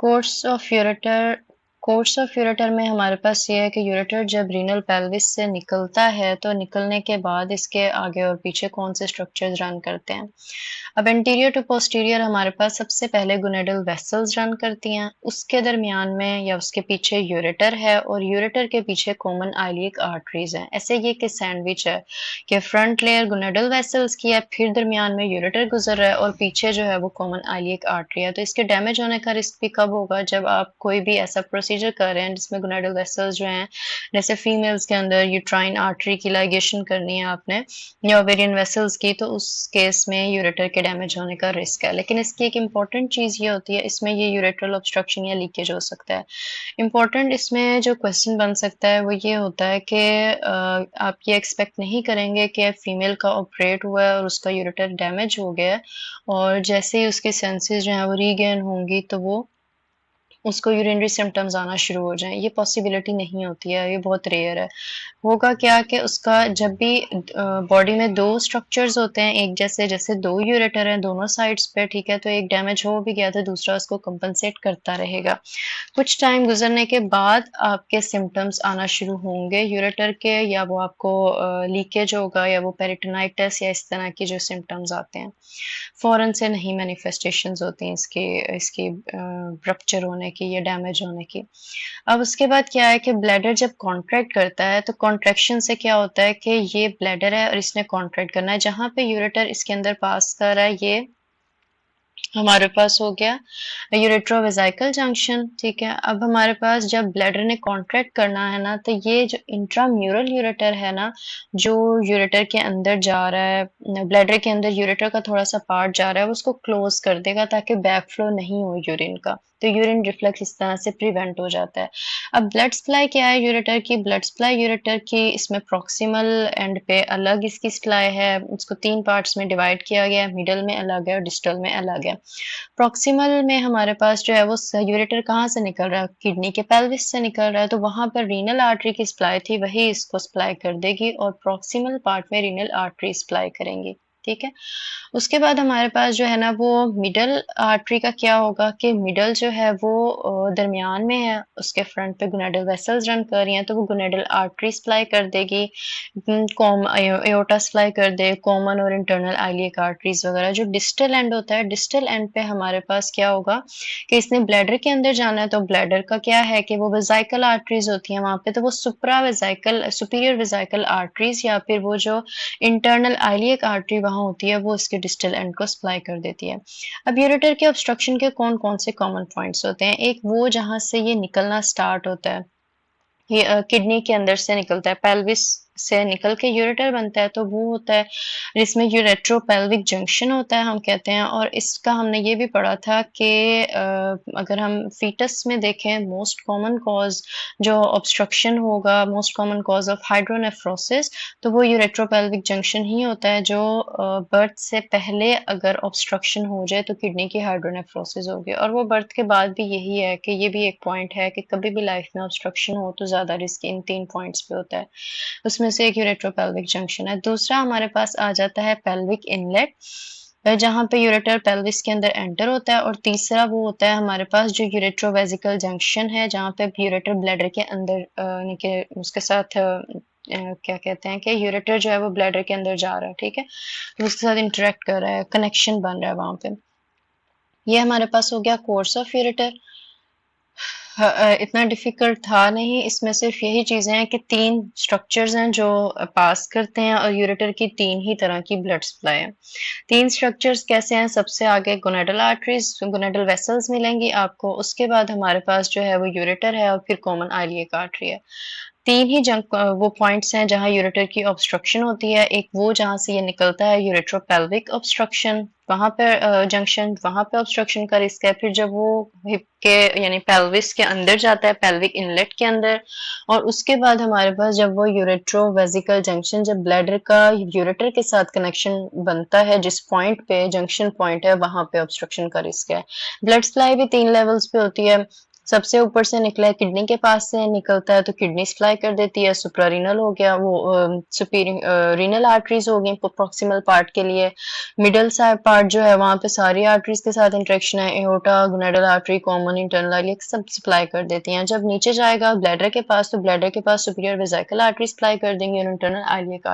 Course of ureter में हमारे पास ये है कि यूरेटर जब रीनल पेल्विस से निकलता है तो निकलने के बाद इसके आगे और पीछे कौन से स्ट्रक्चर्स रन करते हैं। अब एंटीरियर टू पोस्टीरियर हमारे पास सबसे पहले गोनेडल वेसल्स रन करती हैं, उसके दरमियान में या उसके पीछे यूरेटर है और यूरेटर के पीछे कॉमन आइलिक आर्टरीज हैं। ऐसे ये कि सैंडविच है कि फ्रंट लेयर गोनेडल वेसल्स की है, फिर दरमियान में यूरेटर गुजर रहा है और पीछे जो है वो कॉमन आइलिक आर्टरी है। तो इसके डैमेज होने का रिस्क भी कब होगा, जब आप कोई भी ऐसा प्रोसीजर कर रहे हैं जिसमें गोनेडल वेसल्स जो हैं, जैसे फीमेल्स के अंदर यूट्राइन आर्टरी की लाइगेशन करनी है आपने या ओवेरियन वेसल्स की, तो उस केस में यूरेटर के डैमेज होने का रिस्क है। लेकिन इसकी एक इम्पॉर्टेंट चीज़ ये होती है, इसमें ये यूरेट्रल ऑब्स्ट्रक्शन या लीकेज हो सकता है। इम्पॉर्टेंट इसमें जो क्वेश्चन बन सकता है वो ये होता है कि आप ये एक्सपेक्ट नहीं करेंगे कि फीमेल का ऑपरेट हुआ है और उसका यूरेटर डैमेज हो गया है और जैसे ही उसके सेंसेस जो हैं वो रीगेन होंगी तो वो उसको यूरिनरी सिम्पटम्स आना शुरू हो जाएँ। ये पॉसिबिलिटी नहीं होती है, ये बहुत रेयर है। होगा क्या कि उसका जब भी बॉडी में 2 स्ट्रक्चर्स होते हैं एक जैसे, जैसे 2 यूरेटर हैं दोनों साइड्स पे, ठीक है? तो एक डैमेज हो भी गया तो दूसरा उसको कंपनसेट करता रहेगा। कुछ टाइम गुजरने के बाद आपके सिम्पटम्स आना शुरू होंगे यूरेटर के, या वो आपको लीकेज होगा या वो पेरिटोनाइटिस या इस तरह की जो सिम्पटम्स आते हैं। फ़ौरन से नहीं मैनिफेस्टेशंस होती हैं इसकी इसकी रप्चर होने की या डैमेज होने की। अब उसके बाद क्या है कि ब्लैडर जब कॉन्ट्रैक्ट करता है तो कॉन्ट्रैक्शन से क्या होता है कि ये ब्लैडर है और इसने कॉन्ट्रैक्ट करना है, जहाँ पे यूरेटर इसके अंदर पास कर रहा है ये हमारे पास हो गया यूरेट्रोवेसिकल जंक्शन, ठीक है। अब हमारे पास जब ब्लैडर ने कॉन्ट्रैक्ट करना है ना, तो ये जो इंट्राम्यूरल यूरेटर है ना, जो यूरेटर के अंदर जा रहा है, ब्लैडर के अंदर यूरेटर का थोड़ा सा पार्ट जा रहा है, वो उसको क्लोज कर देगा ताकि बैक फ्लो नहीं हो यूरिन का, तो यूरिन रिफ्लेक्स इस तरह से प्रिवेंट हो जाता है। अब ब्लड सप्लाई क्या है यूरेटर की, ब्लड सप्लाई यूरेटर की इसमें प्रॉक्सिमल एंड पे अलग इसकी सप्लाई है, उसको 3 पार्ट्स में डिवाइड किया गया है, मिडल में अलग है और डिस्टल में अलग है। प्रॉक्सिमल में हमारे पास जो है वो यूरेटर कहाँ से निकल रहा है, किडनी के पेल्विस से निकल रहा है, तो वहां पर रीनल आर्टरी की सप्लाई थी, वही इसको सप्लाई कर देगी और प्रॉक्सिमल पार्ट में रीनल आर्टरी सप्लाई करेंगी, ठीक है। उसके बाद हमारे पास जो है ना वो मिडल आर्टरी का क्या होगा कि मिडल जो है वो दरमियान में है, उसके फ्रंट पे गोनेडल वेसल्स रन कर रही हैं, तो वो गोनेडल आर्टरी सप्लाई कर देगी, कॉम एओर्टा सप्लाई कर दे, कॉमन और इंटरनल आइलिक आर्टरीज वगैरह। जो डिस्टल एंड होता है, डिस्टल एंड पे हमारे पास क्या होगा कि इसने ब्लैडर के अंदर जाना है, तो ब्लैडर का क्या है कि वो वेसाइकल आर्टरीज होती हैं वहां पे, तो वो सुपरा वेसाइकल सुपीरियर वेसाइकल आर्टरीज या फिर वो जो इंटरनल आइलिक आर्टरी वहां होती है वो इसके डिस्टल एंड को सप्लाई कर देती है। अब यूरेटर के ऑब्स्ट्रक्शन के कौन कौन से कॉमन पॉइंट्स होते हैं, एक वो जहां से ये निकलना स्टार्ट होता है, ये किडनी के अंदर से निकलता है, पेल्विस से निकल के यूरेटर बनता है, तो वो होता है जिसमें यूरेट्रोपेल्विक जंक्शन होता है हम कहते हैं। और इसका हमने ये भी पढ़ा था कि अगर हम फीटस में देखें, मोस्ट कॉमन कॉज जो ऑब्स्ट्रक्शन होगा, most common cause of hydronephrosis, तो वो यूरेट्रोपेल्विक जंक्शन ही होता है। जो बर्थ से पहले अगर ऑब्स्ट्रक्शन हो जाए तो किडनी की हाइड्रोनेफ्रोसिस होगी, और वो बर्थ के बाद भी यही है कि ये भी एक पॉइंट है कि कभी भी लाइफ में ऑब्स्ट्रक्शन हो तो ज़्यादा रिस्क इन 3 पॉइंट्स पे होता है। उसमें से एक यूरेट्रोपेल्विक जंक्शन है। दूसरा हमारे पास आ जाता है पेल्विक इनलेट, जहाँ पे यूरेटर पेल्विस के अंदर एंटर होता है। और तीसरा वो होता है हमारे पास जो यूरेट्रोवेसिकल जंक्शन है, जहाँ पे यूरेटर ब्लैडर के अंदर के उसके साथ क्या कहते हैं कि यूरेटर जो है वो ब्लैडर के अंदर जा रहा है, ठीक है, तो उसके साथ इंटरेक्ट कर रहा है, कनेक्शन बन रहा है वहां पे। ये हमारे पास हो गया कोर्स ऑफ यूरेटर। इतना डिफिकल्ट था नहीं, इसमें सिर्फ यही चीजें हैं कि 3 स्ट्रक्चर्स हैं जो पास करते हैं और यूरेटर की 3 ही तरह की ब्लड सप्लाई है। 3 स्ट्रक्चर्स कैसे हैं, सबसे आगे गोनेडल आर्टरीज, गोनेडल वेसल्स मिलेंगी आपको, उसके बाद हमारे पास जो है वो यूरेटर है और फिर कॉमन आइलिक आर्टरी है। 3 ही वो पॉइंट्स हैं जहां यूरेटर की ऑब्स्ट्रक्शन होती है। एक वो जहां से ये निकलता है यूरेट्रोपेल्विक ऑब्स्ट्रक्शन, वहां पे जंक्शन, वहां पे ऑब्स्ट्रक्शन का रिस्क है। फिर जब वो हिप के यानी पेल्विस के अंदर जाता है, पेल्विक इनलेट के अंदर, और उसके बाद हमारे पास जब वो यूरेट्रोवेसिकल जंक्शन, जब ब्लैडर का यूरेटर के साथ कनेक्शन बनता है, जिस पॉइंट पे जंक्शन पॉइंट है वहां पे ऑब्स्ट्रक्शन का रिस्क है। ब्लड सप्लाई भी 3 लेवल्स पे होती है, सबसे ऊपर से निकला है, किडनी के पास से निकलता है तो किडनी सप्लाई कर देती है, सुप्रारीनल हो गया वो रीनल आर्टरीज हो गई प्रॉक्सिमल पार्ट के लिए। मिडल साइड पार्ट जो है वहाँ पे सारी आर्टरीज के साथ इंटरेक्शन है, aorta, gonadal artery, common, internal iliac सब सप्लाई कर देती हैं। जब नीचे जाएगा ब्लैडर के पास तो ब्लैडर के पास सुपीरियर वेसिकल आर्टरी सप्लाई कर देंगी और इंटरनल इलियक